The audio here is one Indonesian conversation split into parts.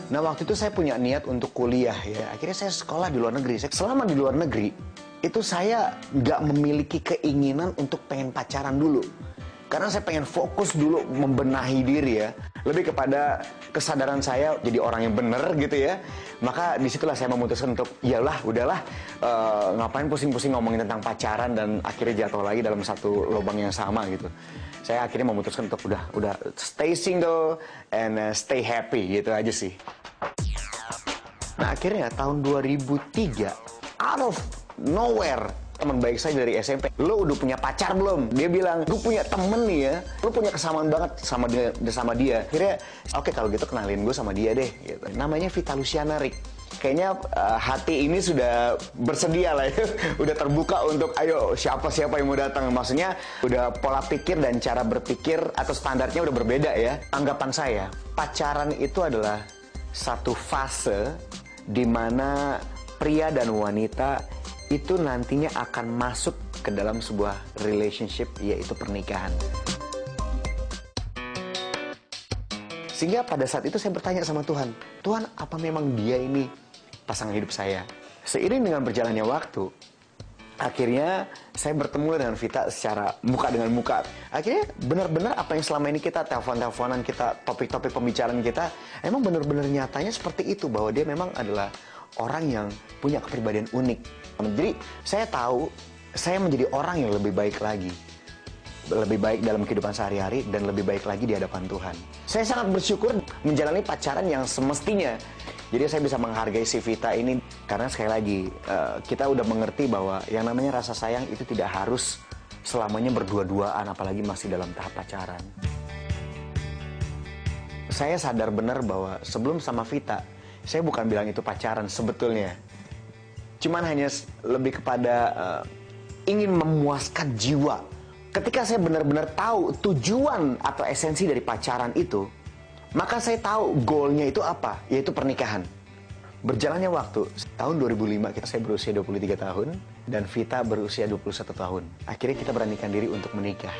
Nah, waktu itu saya punya niat untuk kuliah ya. Akhirnya saya sekolah di luar negeri. Selama di luar negeri, itu saya nggak memiliki keinginan untuk pengen pacaran dulu. Karena saya pengen fokus dulu membenahi diri ya. Lebih kepada kesadaran saya jadi orang yang benar gitu ya. Maka disitulah saya memutuskan untuk, iyalah, udahlah, ngapain pusing-pusing ngomongin tentang pacaran dan akhirnya jatuh lagi dalam satu lubang yang sama gitu. Saya akhirnya memutuskan untuk udah stay single and stay happy gitu aja sih. Nah, akhirnya tahun 2003, out of nowhere, teman baik saya dari SMP, lo udah punya pacar belum? Dia bilang, gue punya temen nih ya, lo punya kesamaan banget sama dia. Akhirnya, oke, kalau gitu kenalin gue sama dia deh. Gitu. Namanya Vita Luciana, Rick. Kayaknya hati ini sudah bersedia lah ya, udah terbuka untuk ayo siapa yang mau datang. Maksudnya udah pola pikir dan cara berpikir atau standarnya udah berbeda ya. Anggapan saya, pacaran itu adalah satu fase di mana pria dan wanita itu nantinya akan masuk ke dalam sebuah relationship, yaitu pernikahan. Sehingga pada saat itu saya bertanya sama Tuhan, Tuhan, apa memang dia ini pasangan hidup saya? Seiring dengan berjalannya waktu, akhirnya saya bertemu dengan Vita secara muka dengan muka. Akhirnya benar-benar apa yang selama ini kita telepon-teleponan kita, topik-topik pembicaraan kita, emang benar-benar nyatanya seperti itu, bahwa dia memang adalah orang yang punya kepribadian unik. Jadi saya tahu saya menjadi orang yang lebih baik lagi. Lebih baik dalam kehidupan sehari-hari dan lebih baik lagi di hadapan Tuhan. Saya sangat bersyukur menjalani pacaran yang semestinya. Jadi saya bisa menghargai si Vita ini karena sekali lagi kita udah mengerti bahwa yang namanya rasa sayang itu tidak harus selamanya berdua-duaan, apalagi masih dalam tahap pacaran. Saya sadar benar bahwa sebelum sama Vita, saya bukan bilang itu pacaran sebetulnya. Cuman hanya lebih kepada ingin memuaskan jiwa. Ketika saya benar-benar tahu tujuan atau esensi dari pacaran itu, maka saya tahu goalnya itu apa, yaitu pernikahan. Berjalannya waktu, tahun 2005 saya berusia 23 tahun, dan Vita berusia 21 tahun. Akhirnya kita beranikan diri untuk menikah.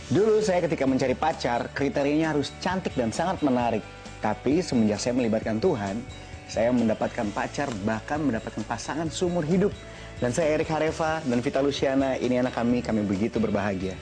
Dulu saya ketika mencari pacar, kriterianya harus cantik dan sangat menarik. Tapi semenjak saya melibatkan Tuhan, saya mendapatkan pacar, bahkan mendapatkan pasangan seumur hidup. Dan saya Erik Hareva dan Vita Luciana, ini anak kami begitu berbahagia.